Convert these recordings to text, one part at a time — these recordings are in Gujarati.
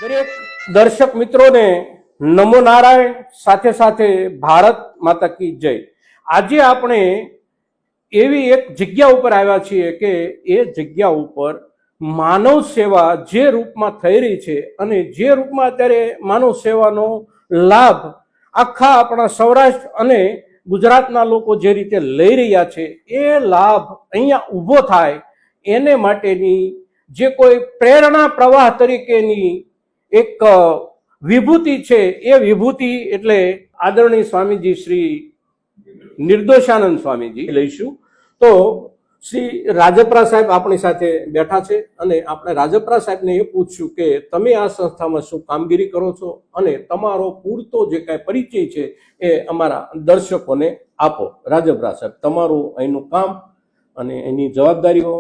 દરેક દર્શક મિત્રોને નમો નારાયણ, સાથે સાથે ભારત માતા કી જય। આજે આપણે એવી એક જગ્યા ઉપર આવ્યા છીએ કે એ જગ્યા ઉપર માનવ સેવા જે રૂપમાં થઈ રહી છે અને જે રૂપમાં અત્યારે માનવ સેવાનો લાભ આખા આપણા સૌરાષ્ટ્ર અને ગુજરાતના લોકો જે રીતે લઈ રહ્યા છે એ લાભ અહીંયા ઊભો થાય એને માટેની જે કોઈ પ્રેરણા પ્રવાહ તરીકેની એક વિભૂતિ છે એ વિભૂતિ એટલે આદરણીય સ્વામીજી શ્રી નિર્દોષાનંદ સ્વામીજી લઈશું। તો શ્રી રાજપરા સાહેબ આપણી સાથે બેઠા છે અને આપણે રાજપરા સાહેબને એ પૂછશું કે તમે આ સંસ્થામાં શું કામગીરી કરો છો અને તમારો પૂરતો જે કાંઈ પરિચય છે એ અમારા દર્શકોને આપો। રાજપરા સાહેબ, તમારું અહીંનું કામ અને એની જવાબદારીઓ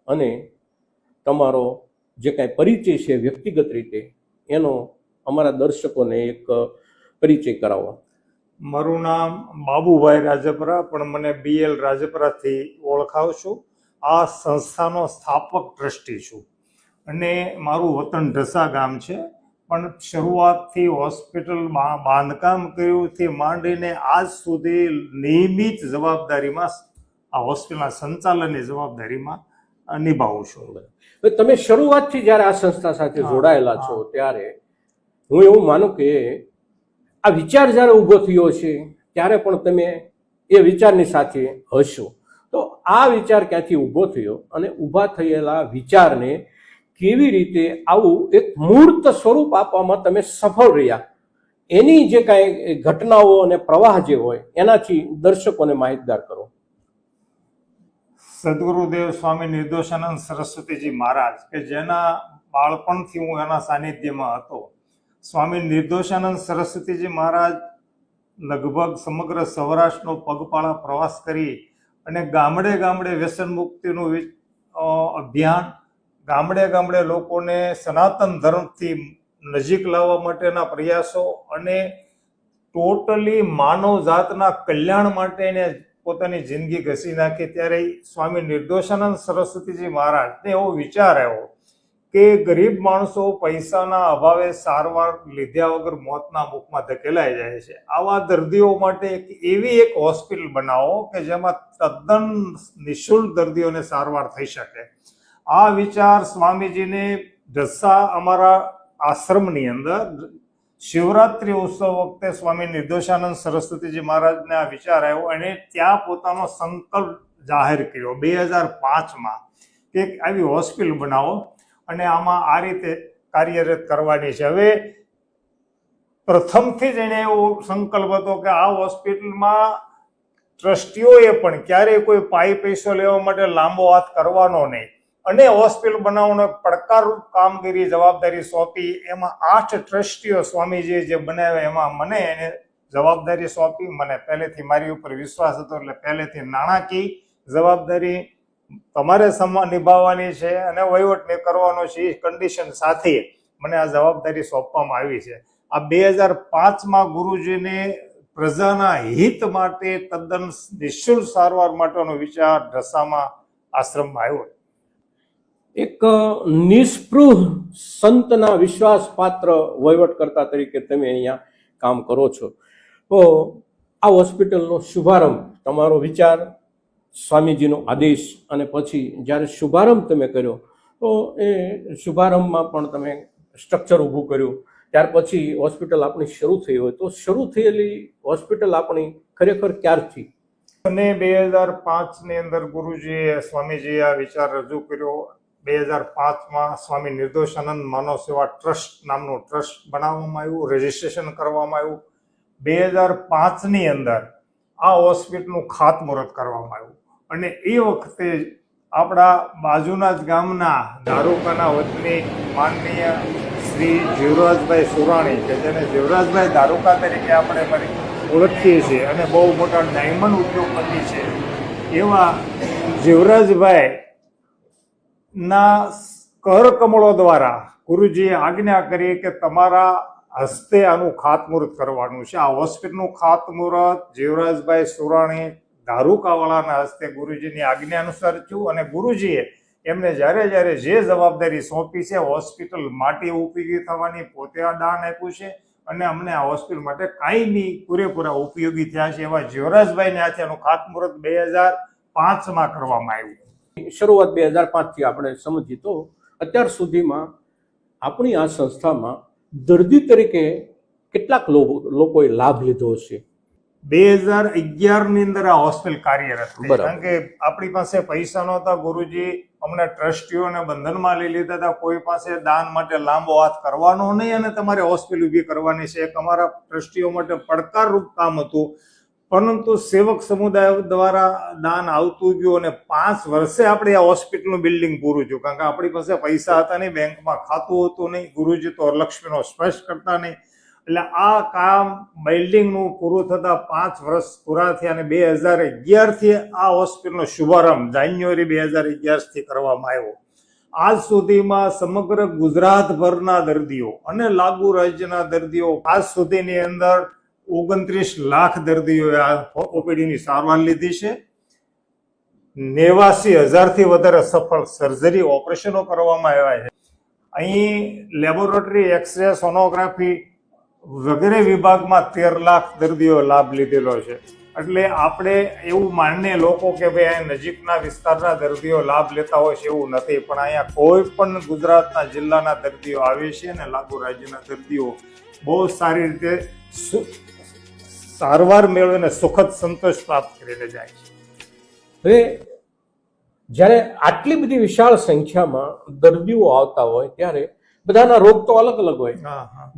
અને તમારો જે કાંઈ પરિચય છે વ્યક્તિગત રીતે એનો અમારા દર્શકોને એક પરિચય કરાવો। મારું નામ બાબુભાઈ રાજપરા, પણ મને BL રાજપરાથી ઓળખાવશું। આ સંસ્થાનો સ્થાપક ટ્રસ્ટી છું અને મારું વતન ઢસા ગામ છે, પણ શરૂઆતથી હોસ્પિટલમાં બાંધકામ કર્યુંથી માંડીને આજ સુધી નિયમિત જવાબદારીમાં આ હોસ્પિટલના સંચાલનની જવાબદારીમાં નિભાવું છું। તમે શરૂઆતથી જ્યારે આ સંસ્થા સાથે જોડાયેલા છો ત્યારે હું એવું માનું કે આ વિચાર જ્યારે ઊભો થયો છે ત્યારે પણ તમે એ વિચારની સાથે હશો। તો આ વિચાર ક્યાંથી ઊભો થયો અને ઊભા થયેલા વિચારને કેવી રીતે આવું એક મૂર્ત સ્વરૂપ આપવામાં તમે સફળ રહ્યા એની જે કાંઈ ઘટનાઓ અને પ્રવાહ જે હોય એનાથી દર્શકોને માહિતગાર કરો। સદગુરુદેવ સ્વામી નિર્દોષાનંદ સરસ્વતીજી મહારાજ કે જેના બાળપણથી હું એના સાનિધ્યમાં હતો, સ્વામી નિર્દોષાનંદ સરસ્વતીજી મહારાજ લગભગ સમગ્ર સૌરાષ્ટ્રનો પગપાળા પ્રવાસ કરી અને ગામડે ગામડે વ્યસન મુક્તિનું અભિયાન, ગામડે ગામડે લોકોને સનાતન ધર્મથી નજીક લાવવા માટેના પ્રયાસો અને ટોટલી માનવ જાતના કલ્યાણ માટેને પોતાની જિંદગી ઘસી નાખી। ત્યારે સ્વામી નિર્દોષાનંદ સરસ્વતીજી મહારાજને એવો વિચાર આવ્યો કે ગરીબ માણસો પૈસાના અભાવે સારવાર લીધા વગર મોતના મુખમાં ધકેલાઈ જાય છે, આવા દર્દીઓ માટે એવી એક હોસ્પિટલ બનાવો કે જેમાં તદ્દન નિઃશુલ્ક દર્દીઓને સારવાર થઈ શકે। આ વિચાર સ્વામીજીને ઢસા અમારા આશ્રમની અંદર શિવરાત્રિ ઉત્સવ વખતે સ્વામી નિર્દોષાનંદ સરસ્વતીજી મહારાજને આ વિચાર આવ્યો અને ત્યાં પોતાનો સંકલ્પ જાહેર કર્યો 2005માં કે આવી હોસ્પિટલ બનાવો અને આમાં આ રીતે કાર્યરત કરવાની છે। હવે પ્રથમથી જ એને એવો સંકલ્પ હતો કે આ હોસ્પિટલમાં ટ્રસ્ટીઓએ પણ ક્યારેય કોઈ પૈસો લેવા માટે લાંબો હાથ કરવાનો નહીં અને હોસ્પિટલ બનાવવાનો પડકારરૂપ કામગીરી જવાબદારી સોંપી। એમાં 8 ટ્રસ્ટીઓ સ્વામીજીએ જે બનાવ્યા એમાં મને એને જવાબદારી સોંપી। મને પહેલેથી મારી ઉપર વિશ્વાસ હતો એટલે પહેલેથી નાણાકીય જવાબદારી તમારે નિભાવવાની છે અને વહીવટ કરવાનો છે એ કન્ડિશન સાથે મને આ જવાબદારી સોંપવામાં આવી છે। આ 2005માં ગુરુજીને પ્રજાના હિત માટે તદ્દન નિઃશુલ્ક સારવાર માટેનો વિચાર ઢસામાં આશ્રમમાં આવ્યો। એક નિષ્પૃહ સંતના વિશ્વાસપાત્ર વહીવટકર્તા તરીકે તમે અહીંયા કામ કરો છો। તો આ હોસ્પિટલનો શુભારંભ, તમારો વિચાર, સ્વામીજીનો આદેશ અને પછી જ્યારે શુભારંભ તમે કર્યો તો એ શુભારંભમાં પણ તમે સ્ટ્રક્ચર ઊભું કર્યું, ત્યાર પછી હોસ્પિટલ આપણી શરૂ થઈ હોય તો શરૂ થયેલી હોસ્પિટલ આપણી ખરેખર ક્યારથી? અને 2005ની અંદર ગુરુજીએ સ્વામીજીએ આ વિચાર રજૂ કર્યો। 2005માં સ્વામી નિર્દોષાનંદ માનવ સેવા ટ્રસ્ટ નામનું ટ્રસ્ટ બનાવવામાં આવ્યું, રજીસ્ટ્રેશન કરવામાં આવ્યું। 2005ની અંદર આ હોસ્પિટલનું ખાતમુહૂર્ત કરવામાં આવ્યું અને એ વખતે આપણા બાજુના જ ગામના ધારુકાના વતની માનનીય શ્રી જીવરાજભાઈ સુરાણી કે જેને જીવરાજભાઈ ધારુકા તરીકે આપણે ઓળખીએ છીએ અને બહુ મોટા ડાયમંડ ઉદ્યોગપતિ છે, એવા જીવરાજભાઈ ના કર કમળો દ્વારા ગુરુજીએ આજ્ઞા કરી કે તમારા હસ્તે આનું ખાતમુહૂર્ત કરવાનું છે। આ હોસ્પિટલનું ખાતમુહૂર્ત જીવરાજભાઈ સુરાણી ધારુકાવાળાના હસ્તે ગુરુજીની આજ્ઞા અનુસાર થયું અને ગુરુજીએ એમને જ્યારે જ્યારે જે જવાબદારી સોંપી છે હોસ્પિટલ માટે ઉપયોગી થવાની, પોતે આ દાન આપ્યું છે અને અમને આ હોસ્પિટલ માટે કાયમી પૂરેપૂરા ઉપયોગી થયા છે એવા જ્યોરાજભાઈને હાથે એનું ખાતમુહૂર્ત 2005માં કરવામાં આવ્યું. શરૂઆત 2005 થી આપણે સમજીએ તો અત્યાર સુધીમાં આપણી આ સંસ્થામાં દર્દી તરીકે કેટલાક લોકોએ લાભ લીધો છે? 2011 ની અંદર આ હોસ્પિટલ કાર્યરત થઈ. બરાબર. કારણ કે આપણી પાસે પૈસા નહોતા. ગુરુજી અમને ટ્રસ્ટીઓને બંધનમાં લઈ લીધા હતા. કોઈ પાસે દાન માટે લાંબો હાથ કરવાનો નહીં અને તમારે હોસ્પિટલ ઊભી કરવાની છે. એક અમારા ટ્રસ્ટીઓ માટે પડકારરૂપ કામ હતું. પરંતુ સેવક સમુદાય દ્વારા દાન આવતું ગયું અને 5 વર્ષે આપણે આ હોસ્પિટલનું બિલ્ડિંગ પૂરું થયું. કારણ કે આપણી પાસે પૈસા હતા નહીં, બેંકમાં ખાતું હતું નહીં. ગુરુજી તો લક્ષ્મીનો સ્પર્શ કરતા નહીં. એટલે આ કામ બિલ્ડિંગનું પૂરું થતા 5 વર્ષ પૂરા થયા અને 2011 થી આ હોસ્પિટલનો શુભારંભ જાન્યુઆરી 2011 થી કરવામાં આવ્યો. આજ સુધીમાં સમગ્ર ગુજરાતભરના દર્દીઓ અને લાગુ રાજ્યના દર્દીઓ આજ સુધીની અંદર 29 લાખ દર્દીઓએ આ ઓપીડીની સારવાર લીધી છે. 89,000 થી વધારે સફળ સર્જરી ઓપરેશનો કરવામાં આવ્યા છે. અહીં લેબોરેટરી, એક્સરે, સોનોગ્રાફી વગેરે વિભાગમાં 13 લાખ દર્દીઓ લાભ લીધેલો છે. એટલે આપણે એવું માનીએ લોકો કે ભાઈ અહીંયા નજીકના વિસ્તારના દર્દીઓ લાભ લેતા હોય છે, એવું નથી. પણ અહીંયા કોઈ પણ ગુજરાતના જિલ્લાના દર્દીઓ આવે છે અને લાગુ રાજ્યના દર્દીઓ બહુ સારી રીતે સારવાર મેળવીને સુખદ સંતોષ પ્રાપ્ત કરીને જાય છે. હવે જ્યારે આટલી બધી વિશાળ સંખ્યામાં દર્દીઓ આવતા હોય ત્યારે બધાના રોગ તો અલગ અલગ હોય,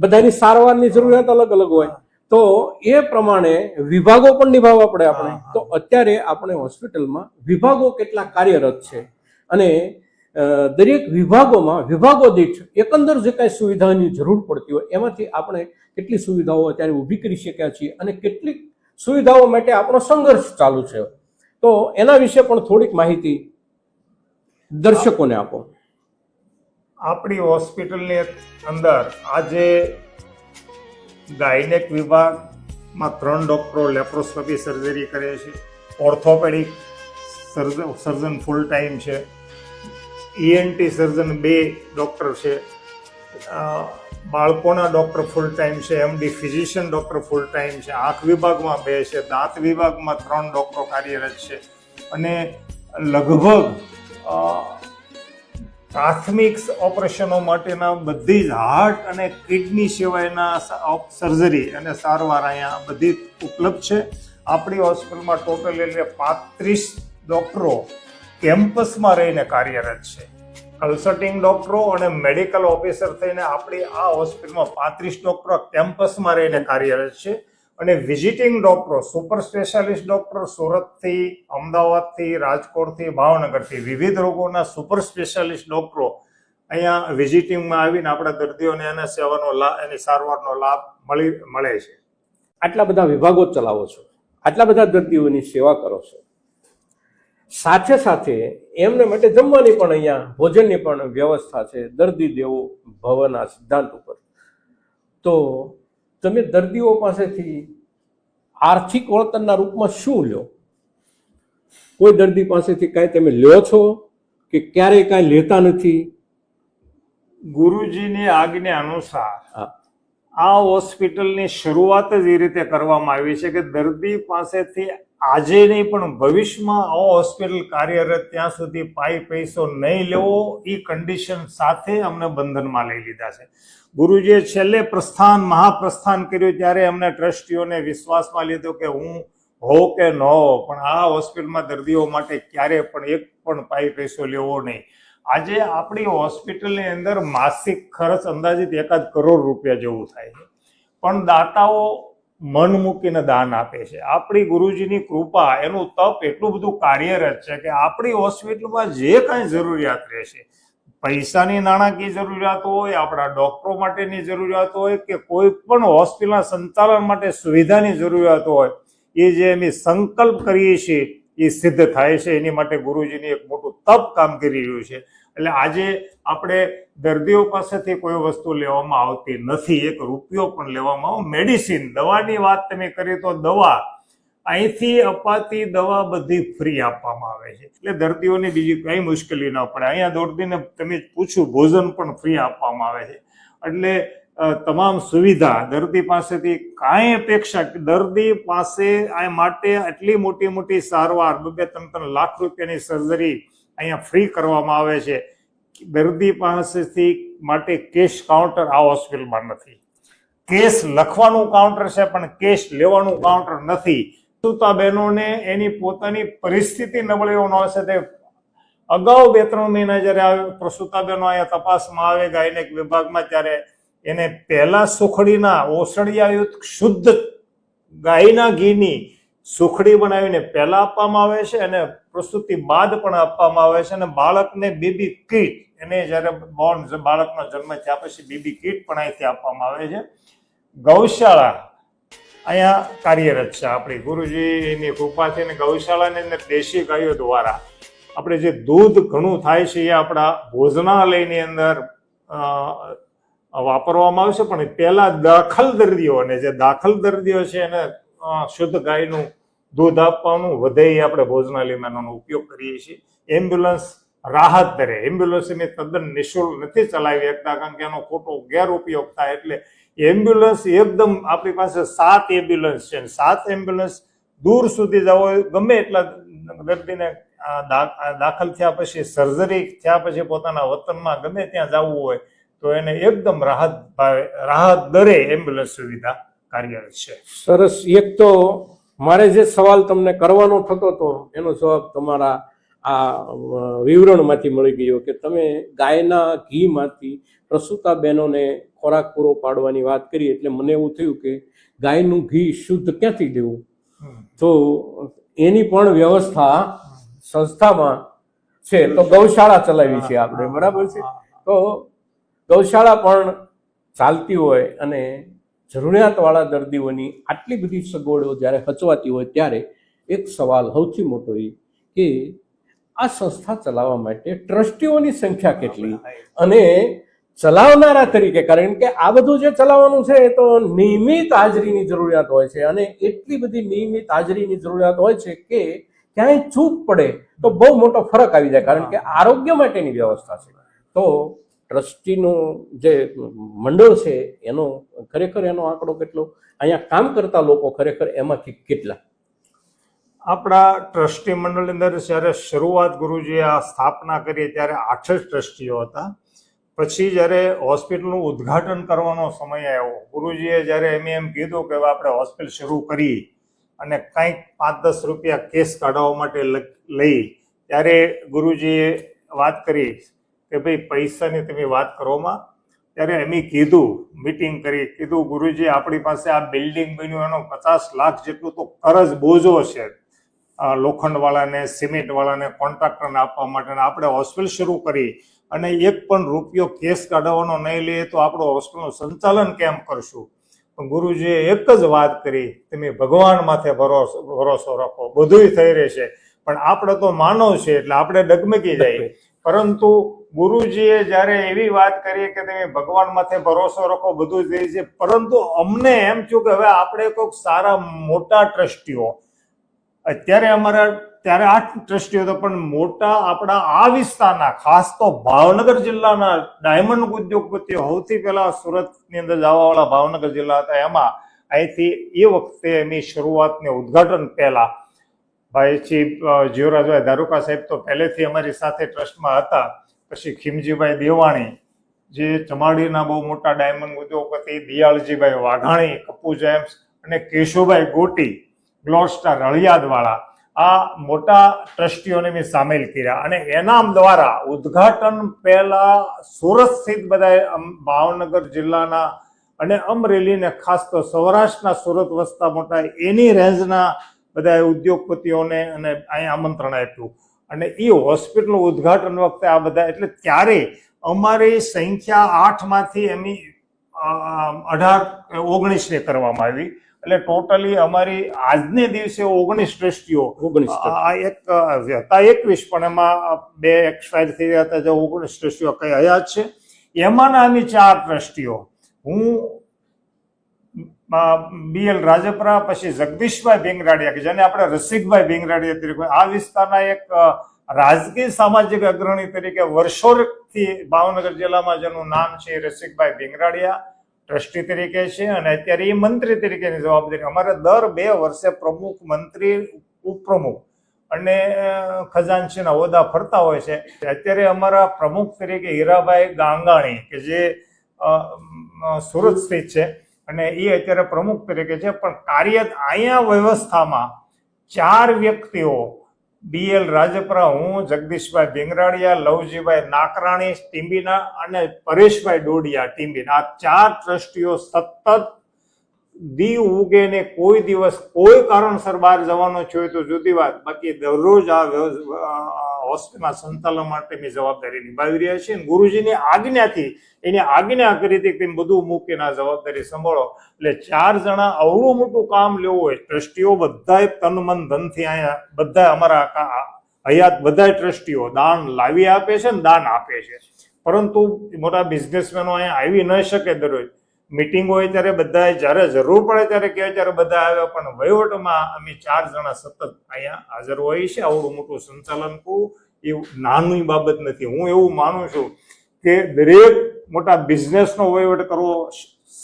બધાની સારવારની જરૂરિયાત અલગ અલગ હોય, તો એ પ્રમાણે વિભાગો પણ નિભાવવા પડે આપણે. તો અત્યારે આપણે હોસ્પિટલમાં વિભાગો કેટલા કાર્યરત છે અને દરેક વિભાગોમાં વિભાગો દીઠ એકંદર જે કાંઈ સુવિધાની જરૂર પડતી હોય એમાંથી આપણે કેટલી સુવિધાઓ અત્યારે ઊભી કરી શક્યા છીએ અને કેટલીક સુવિધાઓ માટે આપણો સંઘર્ષ ચાલુ છે. તો એના વિશે પણ થોડીક માહિતી દર્શકોને આપો. આપણી હોસ્પિટલની અંદર આજે ગાયનેક વિભાગમાં 3 ડોક્ટરો લેપ્રોસ્કોપી સર્જરી કરે છે. ઓર્થોપેડિક સર્જન ફૂલ ટાઈમ છે. ENT સર્જન 2 ડોક્ટર છે. બાળકોના ડોક્ટર ફૂલ ટાઈમ છે. MD physician doctor full time છે. આંખ વિભાગમાં 2 છે. દાંત વિભાગમાં 3 ડોક્ટરો કાર્યરત છે. અને લગભગ પ્રાથમિક ઓપરેશનો માટેના બધી જ હાર્ટ અને કિડની સિવાયના સર્જરી અને સારવાર અહીંયા બધી ઉપલબ્ધ છે. આપણી હોસ્પિટલમાં ટોટલ એટલે 35 ડોક્ટરો કેમ્પસમાં રહીને કાર્યરત છે. કન્સલ્ટિંગ ડોક્ટરો અને મેડિકલ ઓફિસર થઈને આપણી આ હોસ્પિટલમાં 35 ડોક્ટરો કેમ્પસમાં રહીને કાર્યરત છે. અને વિઝિટિંગ ડોક્ટરો, સુપર સ્પેશિયાલિસ્ટ ડોક્ટર સુરતથી, અમદાવાદથી, રાજકોટથી, ભાવનગરથી વિવિધ રોગોના સુપર સ્પેશિયાલિસ્ટ ડોક્ટરો અહીંયા વિઝિટિંગમાં આવીને આપણા દર્દીઓને એના સેવાનો લાભ, એની સારવારનો લાભ મળે છે. આટલા બધા વિભાગો ચલાવો છો, આટલા બધા દર્દીઓની સેવા કરો છો, સાથે સાથે એમને માટે જમવાની પણ અહીંયા ભોજનની પણ વ્યવસ્થા છે દર્દી દેવો ભવના સિદ્ધાંત ઉપર. તો તમે દર્દીઓ પાસેથી આર્થિક વળતરના રૂપમાં શું લ્યો? કોઈ દર્દી પાસેથી કાંઈ તમે લ્યો છો કે ક્યારેય કાંઈ લેતા નથી? ગુરુજીની આજ્ઞા અનુસાર આ હોસ્પિટલની શરૂઆત જ એ રીતે કરવામાં આવી છે કે દર્દી પાસેથી આજે નહીં પણ ભવિષ્યમાં આ હોસ્પિટલ કાર્યરત ત્યાં સુધી પૈસો નહીં લેવો, એ કન્ડિશન સાથે અમને બંધનમાં લઈ લીધા છે. ગુરુજીએ છેલ્લે મહાપ્રસ્થાન કર્યું ત્યારે અમને ટ્રસ્ટીઓને વિશ્વાસમાં લીધો કે હું હો કે ન હો પણ આ હોસ્પિટલમાં દર્દીઓ માટે ક્યારે પણ એક પણ પૈસો લેવો નહીં. આજે આપણી હોસ્પિટલની અંદર માસિક ખર્ચ અંદાજિત 1 કરોડ રૂપિયા જેવું થાય છે, પણ દાતાઓ મન મૂકીને દાન આપે છે. આપણી ગુરુજીની કૃપા, એનું તપ એટલું બધું કાર્યરત છે કે આપણી હોસ્પિટલમાં જે કાંઈ જરૂરિયાત રહેશે, પૈસાની નાણાકીય જરૂરિયાત હોય, આપણા ડોક્ટરો માટેની જરૂરિયાત હોય કે કોઈ પણ હોસ્પિટલના સંચાલન માટે સુવિધાની જરૂરિયાત હોય, એ જે અમે સંકલ્પ કરીએ છીએ એ સિદ્ધ થાય છે. એની માટે ગુરુજીની એક મોટું તપ કામ કરી રહ્યું છે. એટલે આજે આપણે દર્દીઓ પાસેથી કોઈ વસ્તુ લેવામાં આવતી નથી, 1 રૂપિયો પણ લેવામાં આવે. મેડિસિન, દવાની વાત તમે કરી તો દવા અહીંથી અપાતી દવા બધી ફ્રી આપવામાં આવે છે, એટલે દર્દીઓને બીજી કઈ મુશ્કેલી ન પડે. અહીંયા દર્દીને તમે પૂછ્યું, ભોજન પણ ફ્રી આપવામાં આવે છે. એટલે તમામ સુવિધા દર્દી પાસેથી કાંઈ અપેક્ષા, દર્દી પાસે આ માટે આટલી મોટી મોટી સારવાર 2-3 લાખ રૂપિયાની સર્જરી અહીંયા ફ્રી કરવામાં આવે છે. દર્દી પાસેથી માટે કેશ કાઉન્ટર આ હોસ્પિટલમાં નથી. કેસ લખવાનું કાઉન્ટર છે પણ કેશ લેવાનું કાઉન્ટર નથી. પ્રસૂતા બહેનોને એની પોતાની પરિસ્થિતિ નબળી હોવાનો છે તે અગાઉ 2-3 મહિના જયારે પ્રસૂતા બહેનો અહીંયા તપાસમાં આવે ગાયનેક વિભાગમાં, ત્યારે એને પહેલા સુખડીના ઓસડિયાયુક્ત શુદ્ધ ગાયના ઘીની સુખડી બનાવીને પહેલા આપવામાં આવે છે અને પ્રસૂતિ બાદ પણ આપવામાં આવે છે. અને બાળકને બેબી કીટ, એને જયારે બાળકનો જન્મ થયા પછી બેબી કીટ પણ અહીંથી આપવામાં આવે છે. ગૌશાળા અહીંયા કાર્યરત છે આપણી ગુરુજીની કૃપાથી, અને ગૌશાળાની અંદર દેશી ગાયો દ્વારા આપણે જે દૂધ ઘણું થાય છે એ આપણા ભોજનાલયની અંદર વાપરવામાં આવે છે. પણ પહેલા દાખલ દર્દીઓને, જે દાખલ દર્દીઓ છે એને શુદ્ધ ગાયનું દૂધ આપવાનું વધે એ આપણે ભોજનાલયમાં એનો ઉપયોગ કરીએ છીએ. એમ્બ્યુલન્સ રાહત દરે, એમ્બ્યુલન્સ એની તદ્દન નિઃશુલ્ક નથી ચલાવી શકતા કારણ કે એનો ખોટો ગેરઉપયોગ થાય. એટલે એમ્બ્યુલન્સ એકદમ આપણી પાસે 7 એમ્બ્યુલન્સ છે. 7 એમ્બ્યુલન્સ દૂર સુધી જવો હોય, ગમે એટલા દર્દીને દાખલ થયા પછી, સર્જરી થયા પછી પોતાના વતનમાં ગમે ત્યાં જવું હોય તો એને એકદમ રાહત દરે એમ્બ્યુલન્સ સુવિધા કાર્યરત છે. સરસ. એક તો મારે જે સવાલ તમને કરવાનો થતો હતો એનો જવાબ તમારા આ વિવરણમાંથી મળી ગયો કે તમે ગાયના ઘીમાંથી પ્રસૂતા બહેનોને ખોરાક પૂરો પાડવાની વાત કરી, એટલે મને એવું થયું કે ગાયનું ઘી શુદ્ધ ક્યાંથી લેવું, તો એની પણ વ્યવસ્થા સંસ્થામાં છે. તો ગૌશાળા ચલાવી છે આપણે, બરાબર છે. તો ગૌશાળા પણ ચાલતી હોય અને જરૂરિયાતવાળા દર્દીઓની આટલી બધી સગવડો જ્યારે હચવાતી હોય ત્યારે એક સવાલ સૌથી મોટો એ કે આ સંસ્થા ચલાવવા માટે ટ્રસ્ટીઓની સંખ્યા કેટલી, અને ચલાવનારા તરીકે, કારણ કે આ બધું જે ચલાવવાનું છે એ તો નિયમિત હાજરીની જરૂરિયાત હોય છે, અને એટલી બધી નિયમિત હાજરીની જરૂરિયાત હોય છે કે ક્યાંય ચૂક પડે તો બહુ મોટો ફરક આવી જાય, કારણ કે આરોગ્ય માટેની વ્યવસ્થા છે. તો ટ્રસ્ટીનું જે મંડળ છે એનો ખરેખર એનો આંકડો કેટલો, અહીંયા કામ કરતા લોકો ખરેખર એમાંથી કેટલા? આપણા ટ્રસ્ટી મંડળની અંદર જ્યારે શરૂઆત ગુરુજીએ આ સ્થાપના કરી ત્યારે 8 જ ટ્રસ્ટીઓ હતા. પછી જ્યારે હોસ્પિટલનું ઉદ્ઘાટન કરવાનો સમય આવ્યો, ગુરુજીએ જ્યારે એમ કીધું કે આપણે હોસ્પિટલ શરૂ કરી અને કંઈક 5-10 રૂપિયા કેસ કાઢવા માટે લઈ, ત્યારે ગુરુજીએ વાત કરી કે ભાઈ પૈસાની તમે વાત કરોમાં. ત્યારે એમ કીધું, મિટિંગ કરી, કીધું ગુરુજી આપણી પાસે આ બિલ્ડિંગ બન્યું એનો 50 લાખ જેટલું તો કરજ બોજો છે લોખંડવાળાને, સિમેન્ટવાળાને, કોન્ટ્રાક્ટરને આપવા માટે. આપણે હોસ્પિટલ શરૂ કરી અને 1 પણ રૂપિયો કેસ કાઢવાનો નહીં લઈએ તો આપણું હોસ્પિટલનું સંચાલન કેમ કરશું? પણ ગુરુજીએ એક જ વાત કરી, તમે ભગવાન માથે ભરોસો રાખો, બધુંય થઈ રહેશે. પણ આપણે તો માનવ છે એટલે આપણે ડગમગી જાય. પરંતુ ગુરુજીએ જ્યારે એવી વાત કરી કે તમે ભગવાન માથે ભરોસો રાખો, બધું જ થઈ છે, પરંતુ અમને એમ થયું કે હવે આપણે કોઈક સારા મોટા ટ્રસ્ટીઓ, અત્યારે અમારા ત્યારે 8 ટ્રસ્ટીઓ હતા, પણ મોટા આપણા આ વિસ્તારના, ખાસ તો ભાવનગર જિલ્લાના ડાયમંડ ઉદ્યોગપતિઓ, સૌથી પહેલા સુરતની અંદર જવાવાળા ભાવનગર જિલ્લા હતા, એમાં અહીંથી એ વખતે એની શરૂઆતને ઉદ્ઘાટન પહેલા ભાઈ જીવરાજભાઈ ધારુકા સાહેબ તો પહેલેથી અમારી સાથે ટ્રસ્ટમાં હતા. પછી ખીમજીભાઈ દેવાણી જે ચમાડીના બહુ મોટા ડાયમંડ ઉદ્યોગપતિ, દિયાળજીભાઈ વાઘાણી કપૂ જેમ્સ, અને કેશુભાઈ ગોટી ગ્લોસ્ટાર રળિયાદવાળા, આ મોટા ટ્રસ્ટીઓને મેં સામેલ કર્યા. અને એના દ્વારા ઉદ્ઘાટન પહેલા સુરત સ્થિત બધા ભાવનગર જિલ્લાના અને અમરેલીને, ખાસ તો સૌરાષ્ટ્રના સુરત વસતા મોટા એની રેન્જના બધા ઉદ્યોગપતિઓને અને અહીંયા આમંત્રણ આપ્યું. અને એ હોસ્પિટલનું ઉદ્ઘાટન વખતે આ બધા, એટલે ત્યારે અમારી સંખ્યા 8માંથી એમની 18-19 કરવામાં આવી. એટલે ટોટલી અમારી આજને દિવસે 19 ટ્રસ્ટીઓ, એક હતા 21 પણ એમાં 2 એક્સપાયર થઈ ગયા હતા, જે 19 ટ્રસ્ટીઓ કઈ હયાત છે. એમાંના અમે 4 ટ્રસ્ટીઓ, હું BL રાજપરા, પછી જગદીશભાઈ ભીંગરાડિયા કે જેને આપણે રસિકભાઈ ભીંગરાડિયા તરીકે, આ વિસ્તારના એક રાજકીય સામાજિક અગ્રણી તરીકે વર્ષોથી ભાવનગર જિલ્લામાં જેનું નામ છે રસિકભાઈ ભીંગરાડિયા ટ્રસ્ટી તરીકે છે, અને અત્યારે એ મંત્રી તરીકેની જવાબદારી. અમારે દર 2 વર્ષે પ્રમુખ, મંત્રી, ઉપપ્રમુખ અને ખજાનચીના હોદ્દા ફરતા હોય છે. અત્યારે અમારા પ્રમુખ તરીકે હીરાભાઈ ગાંગાણી કે જે સુરત સ્થિત છે, અને એ અત્યારે પ્રમુખ તરીકે છે. પણ કાર્ય અહીંયા વ્યવસ્થામાં 4 વ્યક્તિઓ, BL રાજપરા, હું, જગદીશભાઈ ભીંગરાડિયા, લવજીભાઈ નાકરાણી ટીંબીના અને પરેશભાઈ ડોડિયા ટીંબીના, આ 4 ટ્રસ્ટીઓ સતત દી ઉગે ને કોઈ દિવસ કોઈ કારણસર બહાર જવાનો છે તો જુદી વાત, બાકી દરરોજ આ હોસ્પિટલના સંચાલન માટેની જવાબદારી નિભાવી રહ્યા છે. ગુરુજીની આજ્ઞાથી, એની આજ્ઞા કરી હતી કે બધું મૂકીને આ જવાબદારી સંભાળો. એટલે 4 જણા અવળું મોટું કામ લેવું હોય, ટ્રસ્ટીઓ બધાય તન મન ધનથી અહીંયા બધા અમારા હયાત બધા ટ્રસ્ટીઓ દાન લાવી આપે છે ને દાન આપે છે. પરંતુ મોટા બિઝનેસમેનો અહીંયા આવી ન શકે. દરરોજ મીટિંગ હોય ત્યારે બધા જ્યારે જરૂર પડે ત્યારે કહેવાય ત્યારે બધા આવે, પણ વહીવટમાં અમે 4 જણા સતત અહીંયા હાજર હોઈએ છીએ. આવડું મોટું સંચાલન કરવું એ નાની બાબત નથી. હું એવું માનું છું કે દરેક મોટા બિઝનેસનો વહીવટ કરવો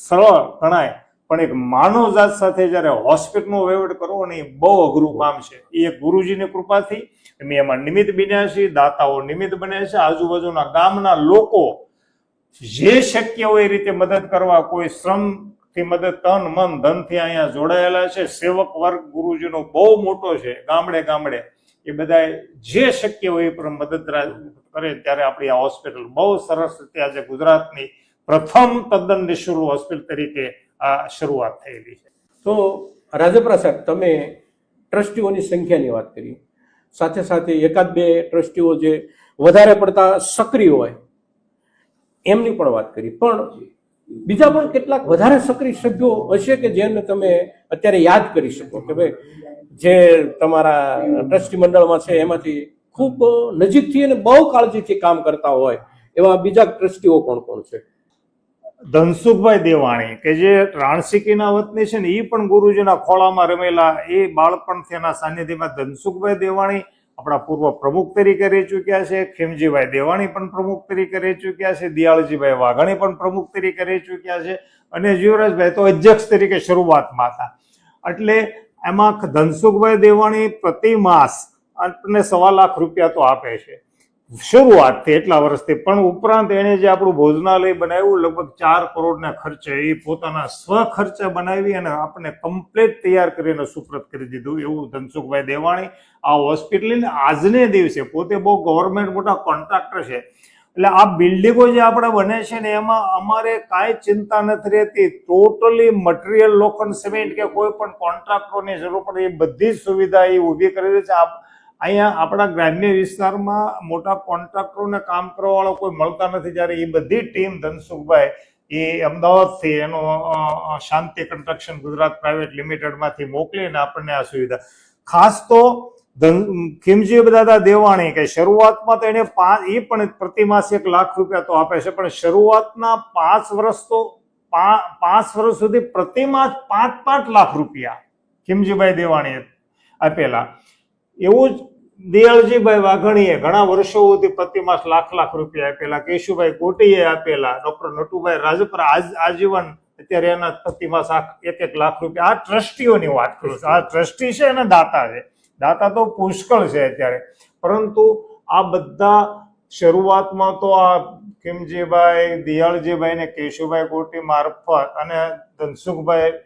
સરળ ગણાય, પણ એક માનવજાત સાથે જ્યારે હોસ્પિટલનો વહીવટ કરવો ને એ બહુ અઘરું કામ છે. એ એક ગુરુજીની કૃપાથી અમે એમાં નિમિત્ત બન્યા છીએ, દાતાઓ નિમિત્ત બન્યા છે. આજુબાજુના ગામના લોકો જે શક્ય હોય એ રીતે મદદ કરવા, કોઈ શ્રમથી મદદ, તન મન ધનથી અહીંયા જોડાયેલા છે. સેવક વર્ગ ગુરુજીનો બહુ મોટો છે, ગામડે ગામડે. એ બધા જે શક્ય હોય એ પણ મદદ કરે. ત્યારે આપણી આ હોસ્પિટલ બહુ સરસ રીતે આજે ગુજરાતની પ્રથમ તદ્દન નિઃશુલ્ક હોસ્પિટલ તરીકે આ શરૂઆત થયેલી છે. તો રાજપરા સાહેબ, તમે ટ્રસ્ટીઓની સંખ્યાની વાત કરી, સાથે સાથે 1-2 ટ્રસ્ટીઓ જે વધારે પડતા સક્રિય હોય એમની પણ વાત કરી, પણ બીજા પણ કેટલાક વધારે સક્રિય સભ્યો હશે કે જેને તમે અત્યારે યાદ કરી શકો કે ભાઈ જે તમારા ટ્રસ્ટી મંડળમાં છે એમાંથી ખૂબ નજીકથી અને બહુ કાળજીથી કામ કરતા હોય એવા બીજા ટ્રસ્ટીઓ કોણ કોણ છે? ધનસુખભાઈ દેવાણી કે જે રાણસીકીના વતની છે ને, એ પણ ગુરુજીના ખોળામાં રમેલા. એ બાળપણથી એના સાનિધ્યમાં ધનસુખભાઈ દેવાણી આપણા પૂર્વ પ્રમુખ તરીકે રહી ચૂક્યા છે. ખીમજીભાઈ દેવાણી પણ પ્રમુખ તરીકે રહી ચૂક્યા છે. દિયાળજીભાઈ વાઘાણી પણ પ્રમુખ તરીકે રહી ચૂક્યા છે. અને જીવરાજભાઈ તો અધ્યક્ષ તરીકે શરૂઆતમાં હતા. એટલે એમાં ધનસુખભાઈ દેવાણી પ્રતિ માસ આપણને 1.25 લાખ રૂપિયા તો આપે છે શરૂઆતથી, એટલા વર્ષથી. પણ ઉપરાંત એને જે આપણું ભોજનાલય બનાવ્યું લગભગ 4 કરોડના ખર્ચે, એ પોતાના સ્વખર્ચે બનાવી અને આપણને કમ્પ્લીટ તૈયાર કરીને સુપ્રત કરી દીધું. એવું ધનસુખભાઈ દેવાણી આ હોસ્પિટલને આજને દિવસે, પોતે બહુ ગવર્મેન્ટ મોટા કોન્ટ્રાક્ટર છે, એટલે આ બિલ્ડિંગો જે આપણે બને છે ને એમાં અમારે કાંઈ ચિંતા નથી રહેતી. ટોટલી મટીરિયલ, લોખંડ, સિમેન્ટ કે કોઈ પણ કોન્ટ્રાક્ટરોની જરૂર પડે એ બધી જ સુવિધા એ ઊભી કરી દે છે. અહીંયા આપણા ગ્રામ્ય વિસ્તારમાં મોટા કોન્ટ્રાક્ટરોને કામ કરવા વાળો કોઈ મળતા નથી, જ્યારે એ બધી ટીમ ધનસુખભાઈ એ અમદાવાદથી એનો શાંતિ કન્સ્ટ્રક્શન ગુજરાત પ્રાઇવેટ લિમિટેડમાંથી મોકલીને આપણને આ સુવિધા. ખાસ તો ખીમજી દાદા દેવાણી કે શરૂઆતમાં તો એને એ પણ પ્રતિ માસ 1 લાખ રૂપિયા તો આપે છે, પણ શરૂઆતના 5 વર્ષ તો 5 વર્ષ સુધી પ્રતિ માસ 5-5 લાખ રૂપિયા ખીમજીભાઈ દેવાણીએ આપેલા. એવું જ દિયાળજીભાઈ વાઘાણીએ ઘણા વર્ષો સુધી પ્રતિ માસ લાખ રૂપિયા આપેલા. કેશુભાઈ કોટીએ આપેલા. ડોક્ટર નટુભાઈ રાજપરા આજીવન અત્યારે એના પ્રતિ માસ 1-1 લાખ રૂપિયા. આ ટ્રસ્ટીઓની વાત કરું છું. આ ટ્રસ્ટી છે અને દાતા છે. દાતા તો પુષ્કળ છે અત્યારે, પરંતુ આ બધા શરૂઆતમાં તો આ ખીમજીભાઈ, દિયાળજીભાઈ ને કેશુભાઈ કોટી મારફત અને ધનસુખભાઈ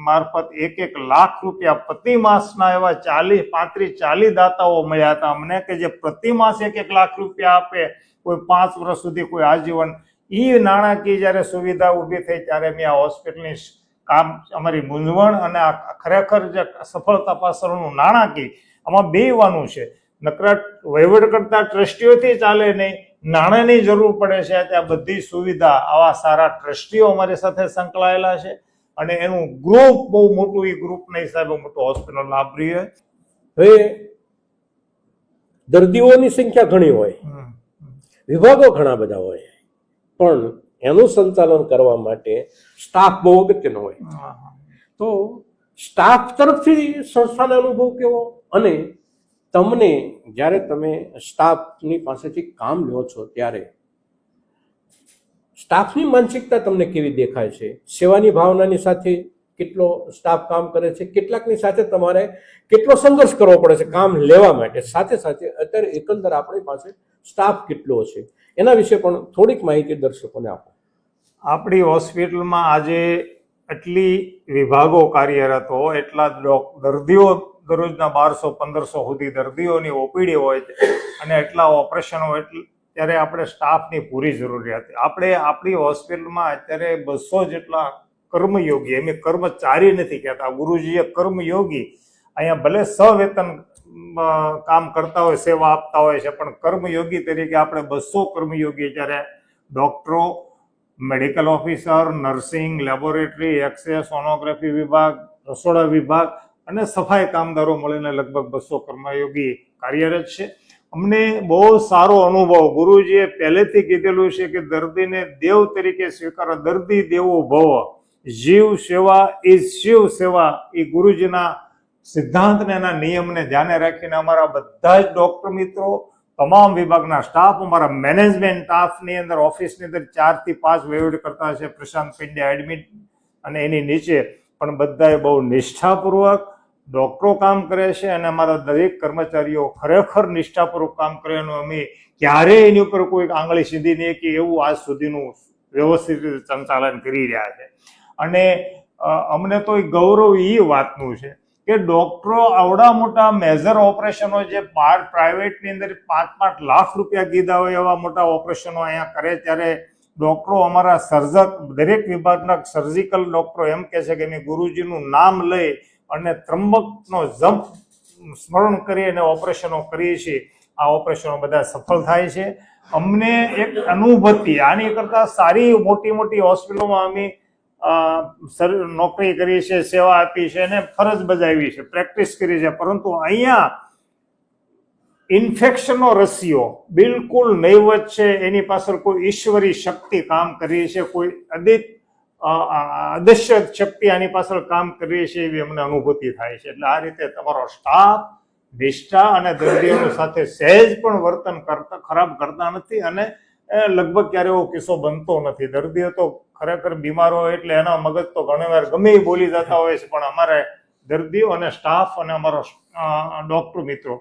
મારફત 1-1 લાખ રૂપિયા પ્રતિ માસના એવા 35-40 દાતાઓ મળ્યા હતા અમને, કે જે પ્રતિ માસ 1-1 લાખ રૂપિયા આપે, કોઈ 5 વર્ષ સુધી, કોઈ આજીવન. એ નાણાકીય જયારે સુવિધા ઊભી થઈ ત્યારે મેં આ હોસ્પિટલની કામ, અમારી મૂંઝવણ અને આ ખરેખર જે સફળતા પાછળનું નાણાકીય, આમાં બેવાનું છે. નકરા વહીવટ કરતા ટ્રસ્ટીઓથી ચાલે નહીં, નાણાંની જરૂર પડે છે. ત્યાં બધી સુવિધા આવા સારા ટ્રસ્ટીઓ અમારી સાથે સંકળાયેલા છે, અને એનું ગ્રુપ બહુ મોટું, એ ગ્રુપના હિસાબે મોટું હોસ્પિટલ લાભરી હોય. હવે દર્દીઓની સંખ્યા ઘણી હોય, વિભાગો ઘણા બધા હોય, પણ એનું સંચાલન કરવા માટે સ્ટાફ બહુ અગત્યનો હોય. તો સ્ટાફ તરફથી સંસ્થાનો અનુભવ કેવો, અને તમને જ્યારે તમે સ્ટાફની પાસેથી કામ લ્યો છો ત્યારે સ્ટાફની માનસિકતા તમને કેવી દેખાય છે? સેવાની ભાવનાની સાથે કેટલો સ્ટાફ કામ કરે છે, કેટલાકની સાથે તમારે કેટલો સંઘર્ષ કરવો પડે છે કામ લેવા માટે, સાથે સાથે અત્યારે એકંદર આપણી પાસે સ્ટાફ કેટલો છે, એના વિશે પણ થોડીક માહિતી દર્શકોને આપો. આપણી હોસ્પિટલમાં આજે એટલી વિભાગો કાર્યરત હોય, એટલા દર્દીઓ દરરોજના 1200-1500 સુધી દર્દીઓની ઓપીડી હોય અને એટલા ઓપરેશન હોય, ત્યારે આપણે સ્ટાફની પૂરી જરૂરિયાત. આપણે આપણી હોસ્પિટલમાં અત્યારે 200 જેટલા કર્મયોગી, એમ કર્મચારી નથી કહેતા, ગુરુજીએ કર્મયોગી, અહીંયા ભલે સવેતન કામ કરતા હોય, સેવા આપતા હોય છે, પણ કર્મયોગી તરીકે આપણે 200 કર્મયોગી, જ્યારે ડોક્ટરો, medical officer, nursing, laboratory, x-ray, sonography વિભાગ, રસોડા વિભાગ અને સફાઈ કામદારો મળીને લગભગ 200 કર્મયોગી કાર્યરત છે. અમને બહુ સારો અનુભવ, ગુરુજીએ પહેલેથી કીધેલું છે કે દર્દીને દેવ તરીકે સ્વીકારો, દર્દી દેવો ભવ, જીવ સેવા ઇઝ શિવ સેવા. એ ગુરુજીના સિદ્ધાંતને, એના નિયમને ધ્યાને રાખીને અમારા બધા જ ડોક્ટર મિત્રો, તમામ વિભાગના સ્ટાફ, અમારા મેનેજમેન્ટ સ્ટાફની અંદર, ઓફિસની અંદર 4 થી 5 વહીવટ કરતા છે, પ્રશાંત પંડ્યા એડમિટ અને એની નીચે પણ બધાએ બહુ નિષ્ઠાપૂર્વક ડોક્ટરો કામ કરે છે અને અમારા દરેક કર્મચારીઓ ખરેખર નિષ્ઠાપૂર્વક કામ કરે. એનું અમે ક્યારેય એની ઉપર કોઈ આંગળી સીધી નહીં કે એવું આજ સુધીનું વ્યવસ્થિત રીતે સંચાલન કરી રહ્યા છે. અને અમને તો ગૌરવ એ વાતનું છે કે ડોક્ટરો આવડા મોટા મેજર ઓપરેશનો જે પ્રાઇવેટની અંદર 5-5 લાખ રૂપિયા કીધા હોય એવા મોટા ઓપરેશનો અહીંયા કરે, ત્યારે ડોક્ટરો, અમારા સર્જક, દરેક વિભાગના સર્જિકલ ડોક્ટરો એમ કહે છે કે અમે ગુરુજીનું નામ લઈ અને ત્રંબકનો જપ સ્મરણ કરી અને ઓપરેશનો કરીએ છીએ. આ ઓપરેશનો બધા સફળ થાય છે. અમને એક અનુભૂતિ, આની કરતાં સારી મોટી મોટી હોસ્પિટલોમાં અમે નોકરી કરી છે, સેવા આપી છે અને ફરજ બજાવી છે, પ્રેક્ટિસ કરી છે, પરંતુ અહીંયા ઇન્ફેક્શનનો રસીઓ બિલકુલ નહીવત છે. એની પાછળ કોઈ ઈશ્વરી શક્તિ કામ કરી છે, કોઈ અદૃશ્ય શક્તિ આની પાછળ કામ કરી છે, એવી અમને અનુભૂતિ થાય છે. એટલે આ રીતે તમારો સ્ટાફ નિષ્ઠા અને દર્દીઓની સાથે સહેજ પણ વર્તન ખરાબ કરતા નથી અને લગભગ ક્યારે એવો કિસ્સો બનતો નથી. દર્દીઓ તો ખરેખર બીમાર હોય એટલે એના મગજ તો ઘણીવાર ગમે એ બોલી જતા હોય છે, પણ અમારે દર્દીઓ અને સ્ટાફ અને અમારો ડોક્ટર મિત્રો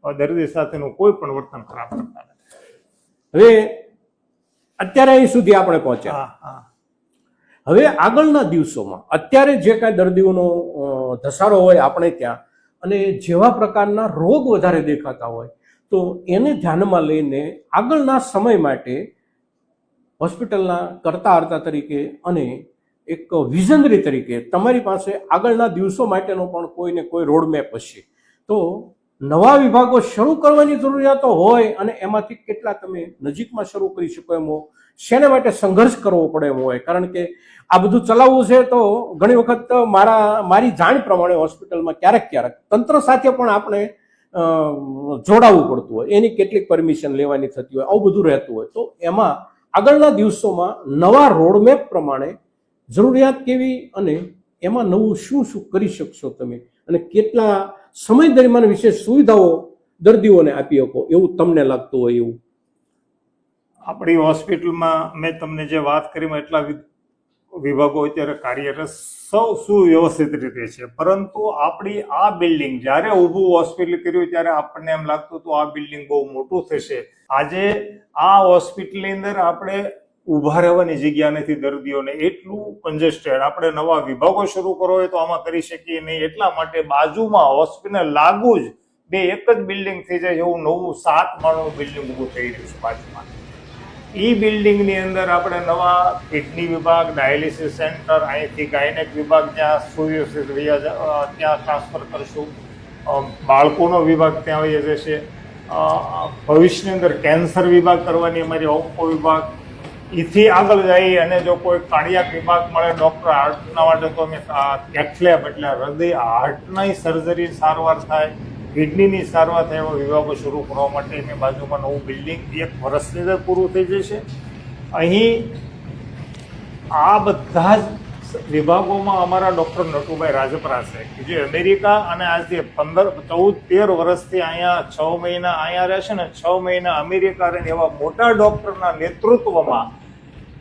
દર્દી સાથેનું કોઈ પણ વર્તન ખરાબ કરતા નથી. હવે અત્યારે અહીં સુધી આપણે પહોંચ્યા. હવે આગળના દિવસોમાં અત્યારે જે કાંઈ દર્દીઓનો ધસારો હોય આપણે ત્યાં, અને જેવા પ્રકારના રોગ વધારે દેખાતા હોય, તો એને ધ્યાનમાં લઈને આગળના સમય માટે હોસ્પિટલના કરતા હર્તા તરીકે અને એક વિઝનરી તરીકે તમારી પાસે આગળના દિવસો માટેનો પણ કોઈને કોઈ રોડમેપ હશે. તો નવા વિભાગો શરૂ કરવાની જરૂરિયાતો હોય અને એમાંથી કેટલા તમે નજીકમાં શરૂ કરી શકો એમ હો, શેને માટે સંઘર્ષ કરવો પડે એમ હોય? કારણ કે આ બધું ચલાવવું છે તો ઘણી વખત મારી જાણ પ્રમાણે હોસ્પિટલમાં ક્યારેક તંત્ર સાથે પણ આપણે જોડાવવું પડતું હોય, એની કેટલીક પરમિશન લેવાની થતી હોય, આવું બધું રહેતું હોય. તો એમાં આગળના દિવસોમાં નવા રોડમેપ પ્રમાણે જરૂરિયાત કેવી અને એમાં નવું શું શું કરી શકશો તમે, અને કેટલા સમય દરમિયાન વિશેષ સુવિધાઓ દર્દીઓને આપી શકો એવું તમને લાગતું હોય એવું? આપણી હોસ્પિટલમાં મેં તમને જે વાત કરી એટલા વિભાગો અત્યારે કાર્યરત સૌ સુવ્યવસ્થિત રીતે છે, પરંતુ આપણી આ બિલ્ડિંગ જ્યારે ઊભું હોસ્પિટલ કર્યું ત્યારે આપણને એમ લાગતું હતું આ બિલ્ડિંગ બહુ મોટું થશે. આજે આ હોસ્પિટલની અંદર આપણે ઊભા રહેવાની જગ્યા નથી દર્દીઓને, એટલું કન્જેસ્ટેડ. આપણે નવા વિભાગો શરૂ કરવો હોય તો આમાં કરી શકીએ નહીં, એટલા માટે બાજુમાં હોસ્પિટલ લાગુ જ એક જ બિલ્ડિંગ થઈ જાય એવું નવું 7 માળનું બિલ્ડિંગ ઊભું થઈ રહ્યું છે બાજુમાં. એ બિલ્ડિંગની અંદર આપણે નવા કિડની વિભાગ, ડાયાલિસિસ સેન્ટર, અહીંથી ગાયનેક વિભાગ ત્યાં સુવ્યવસ્થિત ત્યાં ટ્રાન્સફર કરશું, બાળકોનો વિભાગ ત્યાં આવી જશે, ભવિષ્યની અંદર કેન્સર વિભાગ કરવાની અમારી ઓપો વિભાગ, એથી આગળ જઈ અને જો કોઈ કાર્ડિયાક વિભાગ મળે ડૉક્ટર હાર્ટના માટે તો અમે કેથલેબ એટલે હૃદય હાર્ટની સર્જરી સારવાર થાય, કિડનીની સારવાર થાય એવા વિભાગો શરૂ કરવા માટે એની બાજુમાં નવું બિલ્ડિંગ 1 વર્ષની અંદર પૂરું થઈ જશે. અહીં આ બધા જ વિભાગોમાં અમારા ડૉક્ટર નટુભાઈ રાજપરા છે કે જે અમેરિકા અને આજથી 14 વર્ષથી અહીંયા 6 મહિના અહીંયા રહે છે ને 6 મહિના અમેરિકા રહીને એવા મોટા ડૉક્ટરના નેતૃત્વમાં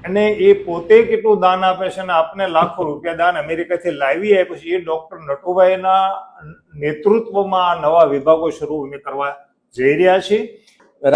અને એ પોતે કેટલું દાન આપે છે અને આપને લાખો રૂપિયા દાન અમેરિકાથી લાવી આપ્યું છે. એ ડૉક્ટર નટુભાઈના નેતૃત્વમાં આ નવા વિભાગો શરૂ અમે કરવા જઈ રહ્યા છીએ.